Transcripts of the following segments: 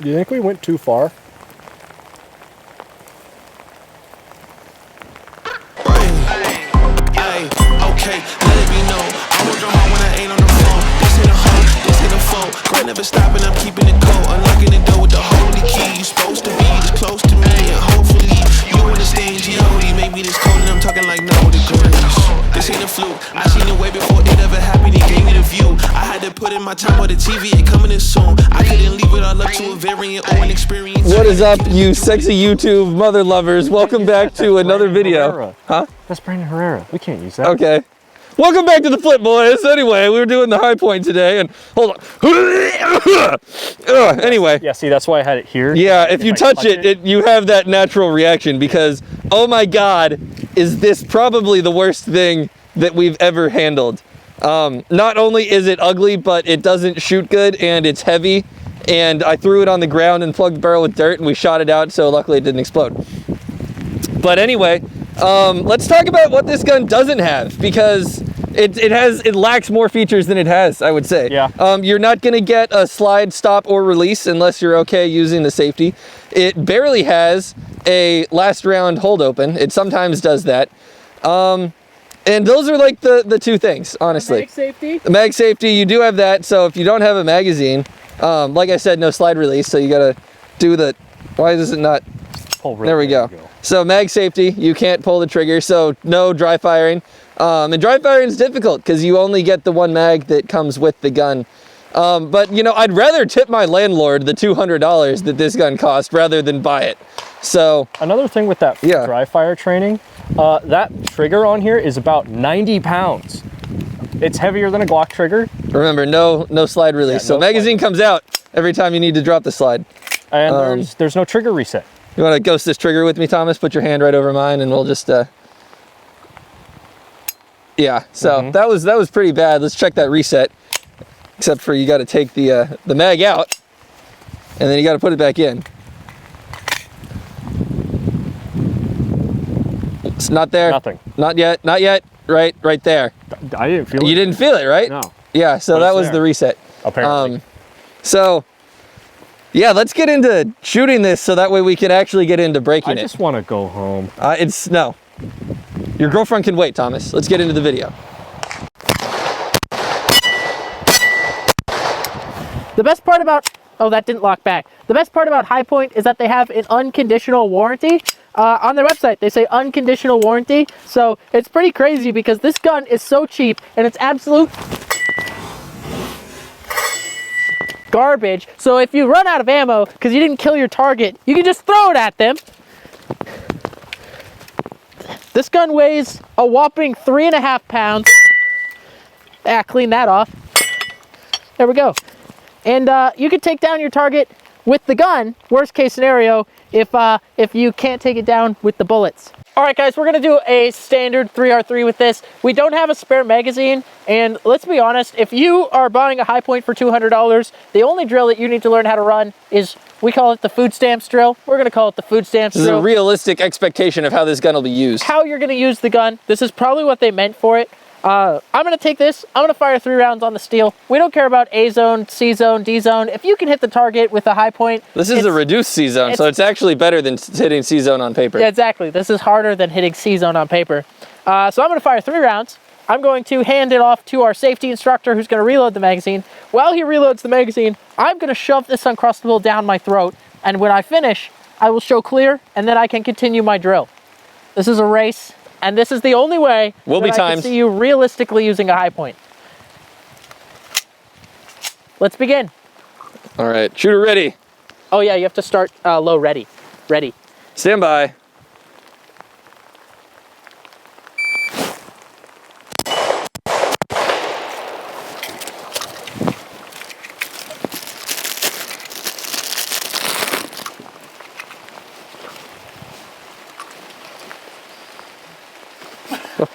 Do you think we went too far? Okay, let it be known. I work hard when I ain't on the phone. This ain't a hoe, this ain't a phone. Grind never stopping, I'm keeping it cold. Unlocking the door with the holy key. You supposed to be this close to me, and hopefully you understand G.O.D. Maybe this cold and I'm talking like no degrees. This ain't a fluke. I seen it way before it ever happened. He gave me the view. I had to put in my time on the TV. It coming in soon. I couldn't leave it all up to a variant or an experience. What is up, you sexy YouTube mother lovers? Welcome back to another video. Huh? That's Brandon Herrera. We can't use that. Okay. Welcome back to the Flip Boys. Anyway, we were doing the HiPoint today, and hold on. Anyway. Yeah, see, that's why I had it here. Yeah, if you touch it, you have that natural reaction because, oh my God, is this probably the worst thing that we've ever handled. Not only is it ugly, but it doesn't shoot good, and it's heavy, and I threw it on the ground and plugged the barrel with dirt, and we shot it out, so luckily it didn't explode. But anyway, let's talk about what this gun doesn't have, because it lacks more features than it has, I would say. Yeah. You're not going to get a slide, stop, or release unless you're okay using the safety. It barely has a last round hold open. It sometimes does that. And those are like the two things, honestly. Mag safety? The mag safety, you do have that, so if you don't have a magazine, like I said, no slide release, so you got to do the, why does it not? There we go. So mag safety, you can't pull the trigger, so no dry firing. And dry firing is difficult because you only get the one mag that comes with the gun. But you know, I'd rather tip my landlord the $200 that this gun cost rather than buy it. So another thing with that dry fire training, that trigger on here is about 90 pounds. It's heavier than a Glock trigger. Remember, no slide release. So magazine comes out every time you need to drop the slide. And there's no trigger reset. You want to ghost this trigger with me, Thomas? Put your hand right over mine, and we'll just. Yeah. So that was pretty bad. Let's check that reset. Except for you got to take the mag out, and then you got to put it back in. It's not there. Nothing. Not yet. Not yet. Right there. I didn't feel it. You didn't feel it, right? No. Yeah. So that was the reset. Apparently. So. Yeah, let's get into shooting this so that way we can actually get into breaking it. I just want to go home. No. Your girlfriend can wait, Thomas. Let's get into the video. The best part about, oh, that didn't lock back. The best part about HiPoint is that they have an unconditional warranty. On their website, they say unconditional warranty. So it's pretty crazy because this gun is so cheap and it's absolute garbage. So if you run out of ammo because you didn't kill your target, you can just throw it at them. This gun weighs a whopping 3.5 pounds. Clean that off. There we go. And you can take down your target with the gun, worst case scenario, if you can't take it down with the bullets. All right, guys, we're gonna do a standard 3R3 with this. We don't have a spare magazine, and let's be honest, if you are buying a HiPoint for $200, the only drill that you need to learn how to run is, we call it the food stamps drill. We're gonna call it the food stamps drill. This is a realistic expectation of how this gun will be used. How you're gonna use the gun. This is probably what they meant for it. I'm gonna take this, I'm gonna fire 3 rounds on the steel. We don't care about A zone, C zone, D zone. If you can hit the target with a HiPoint. This is a reduced C zone, so it's actually better than hitting C zone on paper. Yeah, exactly. This is harder than hitting C zone on paper. So I'm gonna fire 3 rounds. I'm going to hand it off to our safety instructor who's gonna reload the magazine. While he reloads the magazine, I'm gonna shove this Uncrustable down my throat. And when I finish, I will show clear, and then I can continue my drill. This is a race. And this is the only way that I can see you realistically using a HiPoint. Let's begin. All right, shooter ready. Oh yeah, you have to start low, ready. Ready. Stand by.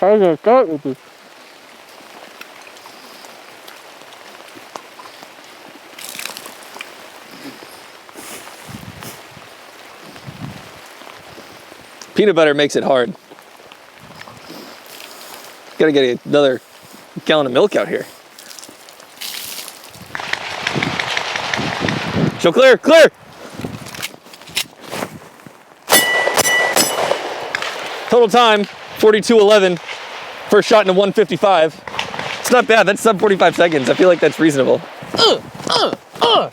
How did I start with this? Peanut butter makes it hard. Gotta get another gallon of milk out here. Show clear, clear! Total time, 42:11. First shot into 155. It's not bad, that's sub 45 seconds. I feel like that's reasonable.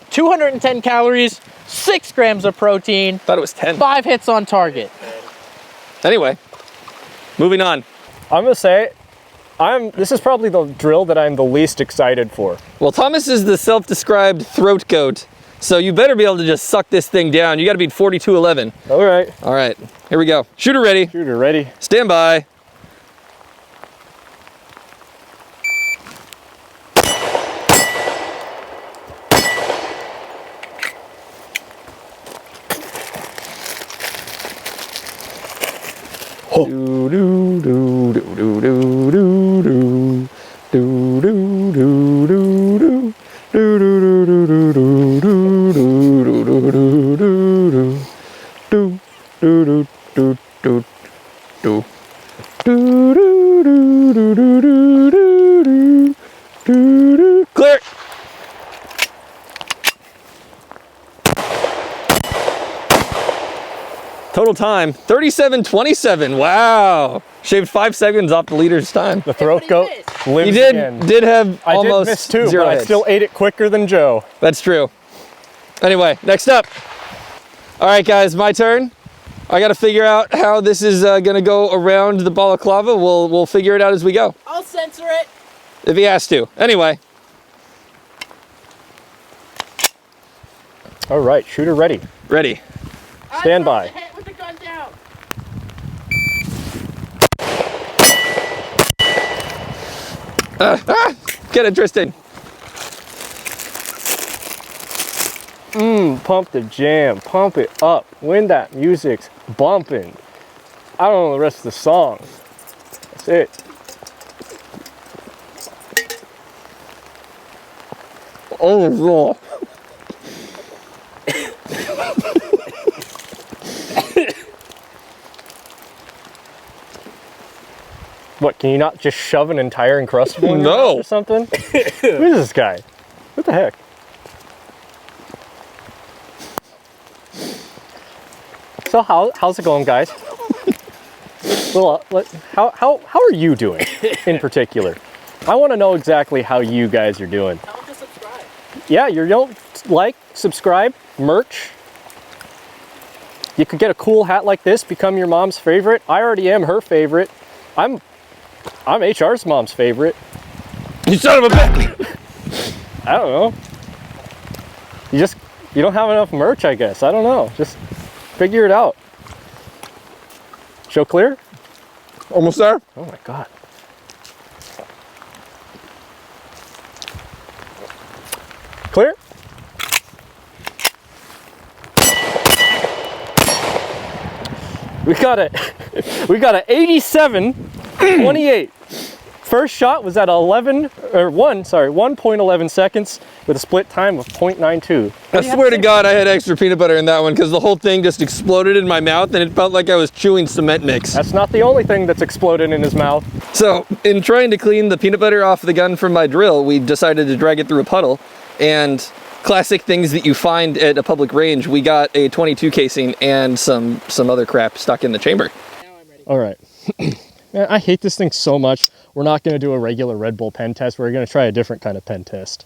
210 calories, 6 grams of protein. Thought it was 10. 5 hits on target. Anyway, moving on. I'm gonna say, this is probably the drill that I'm the least excited for. Well, Thomas is the self-described throat goat, so you better be able to just suck this thing down. You gotta beat 42:11. All right. All right, here we go. Shooter ready. Shooter ready. Stand by. Oh. Do do do do do do do do do do do do. Do do do do do do do do do do do do do do do do. Clear. Total time 37:27. Wow, shaved 5 seconds off the leader's time. The throat goat lives You again. did have I almost did miss 2, zero but I hits. still ate it quicker than Joe. That's true. Anyway, next up. All right, guys, my turn. I got to figure out how this is going to go around the balaclava. We'll figure it out as we go, I'll censor it. if he has to. Anyway, All right, shooter ready. ready. Stand by. Hit with the gun down. Get it, Tristan. Pump the jam, pump it up. When that music's bumping. I don't know the rest of the song. That's it. Oh, no. What, can you not just shove an entire Uncrustable in your No. mouth or something? Who is this guy? What the heck? So how's it going, guys? Well, how are you doing in particular? I want to know exactly how you guys are doing. Tell them to subscribe. Yeah, you don't like, subscribe, merch. You could get a cool hat like this, become your mom's favorite. I already am her favorite. I'm HR's mom's favorite. You son of a bitch! I don't know. You don't have enough merch, I guess. I don't know. Just figure it out. Show clear? Almost there. Oh my God. Clear? We got it. We got an 87-28. First shot was at 1.11 seconds with a split time of 0.92. I swear to God, I had extra peanut butter in that one because the whole thing just exploded in my mouth and it felt like I was chewing cement mix. That's not the only thing that's exploded in his mouth. So, in trying to clean the peanut butter off the gun from my drill, we decided to drag it through a puddle. And classic things that you find at a public range, we got a 22 casing and some other crap stuck in the chamber. Now I'm ready. All right. Man, I hate this thing so much. We're not going to do a regular Red Bull pen test. We're going to try a different kind of pen test.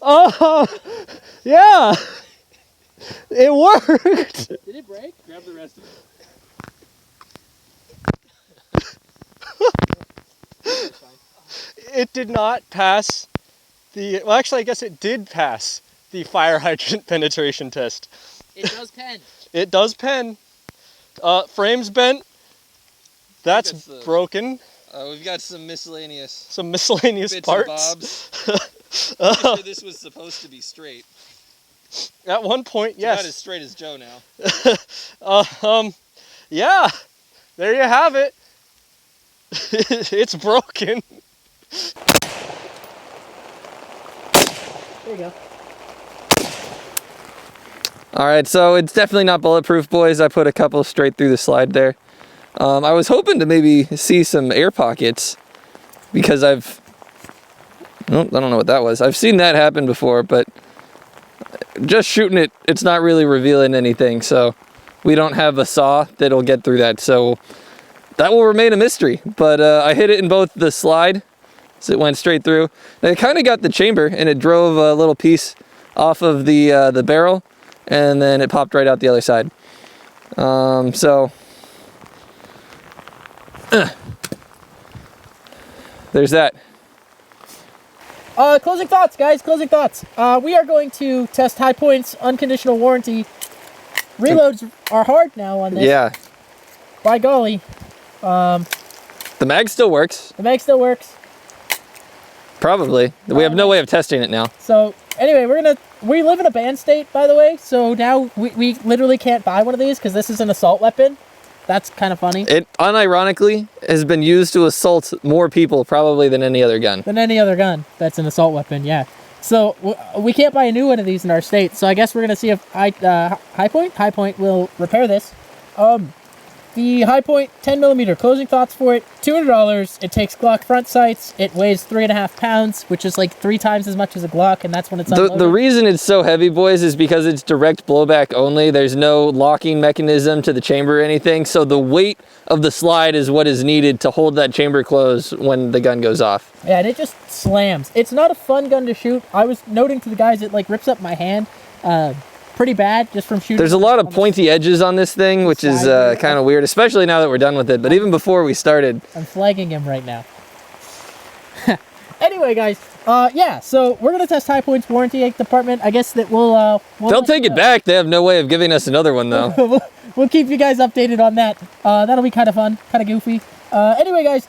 Oh, yeah, it worked. Did it break? Grab the rest of it. It did not pass the, well, actually, I guess it did pass the fire hydrant penetration test. It does pen. It does pen. Frame's bent. That's broken. We've got some miscellaneous Some miscellaneous bits parts. and bobs. I'm sure this was supposed to be straight. At one point, It's not as yes. straight as Joe now. Yeah, there you have it. It's broken. There you go. All right, so it's definitely not bulletproof, boys. I put a couple straight through the slide there. I was hoping to maybe see some air pockets because I don't know what that was. I've seen that happen before, but just shooting it, it's not really revealing anything. So we don't have a saw that'll get through that. So that will remain a mystery. But I hit it in both the slide, so it went straight through. And it kind of got the chamber, and it drove a little piece off of the barrel, and then it popped right out the other side. There's that. Closing thoughts, guys. Closing thoughts. We are going to test HiPoint's unconditional warranty. Reloads are hard now on this. Yeah. By golly. The mag still works. The mag still works. Probably. We have no way of testing it now. So anyway, we live in a ban state, by the way. So now we literally can't buy one of these because this is an assault weapon. That's kind of funny. It unironically has been used to assault more people probably than any other gun. Than any other gun that's an assault weapon, yeah. So we can't buy a new one of these in our state. So I guess we're gonna see if HiPoint will repair this. The HiPoint 10mm closing thoughts for it: $200. It takes Glock front sights. It weighs 3.5 pounds, which is like 3 times as much as a Glock, and that's when it's unloaded. The reason it's so heavy, boys, is because it's direct blowback only. There's no locking mechanism to the chamber or anything, so the weight of the slide is what is needed to hold that chamber closed when the gun goes off. Yeah, and it just slams. It's not a fun gun to shoot. I was noting to the guys it like rips up my hand pretty bad just from shooting. There's a lot of pointy edges on this thing, which is kind of weird, especially now that we're done with it. But even before we started, I'm flagging him right now. Anyway, guys, yeah, so we're gonna test HiPoint's warranty department. I guess that we'll they'll take it back. They have no way of giving us another one though. We'll keep you guys updated on that. That'll be kind of fun, kind of goofy. Anyway, guys,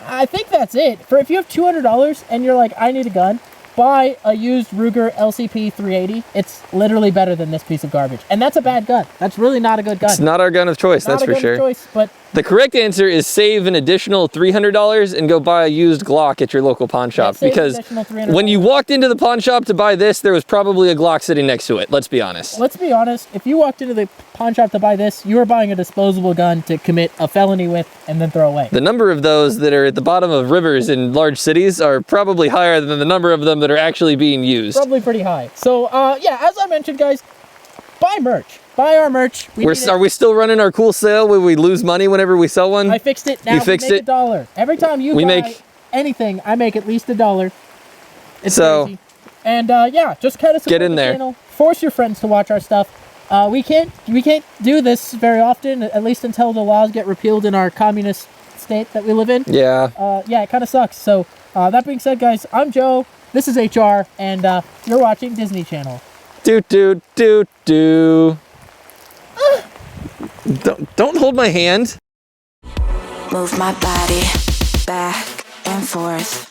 I think that's it. If you have $200 and you're like, I need a gun, buy a used Ruger LCP 380. It's literally better than this piece of garbage. And that's a bad gun. That's really not a good gun. It's not our gun of choice, that's for sure. Choice, but the correct answer is save an additional $300 and go buy a used Glock at your local pawn shop. Because when you walked into the pawn shop to buy this, there was probably a Glock sitting next to it. Let's be honest. Let's be honest. If you walked into the pawn shop to buy this, you were buying a disposable gun to commit a felony with and then throw away. The number of those that are at the bottom of rivers in large cities are probably higher than the number of them that are actually being used. Probably pretty high. So, yeah, as I mentioned, guys, buy merch. Buy our merch. Are we still running our cool sale where we lose money whenever we sell one? I fixed it. Now you fixed it? $1. Every time you buy anything, I make at least $1. It's crazy. And yeah, just kind of support get in there. Channel. Force your friends to watch our stuff. We can't do this very often, at least until the laws get repealed in our communist state that we live in. Yeah. Yeah, it kind of sucks. So that being said, guys, I'm Joe. This is HR, and you're watching Disney Channel. Don't hold my hand. Move my body back and forth.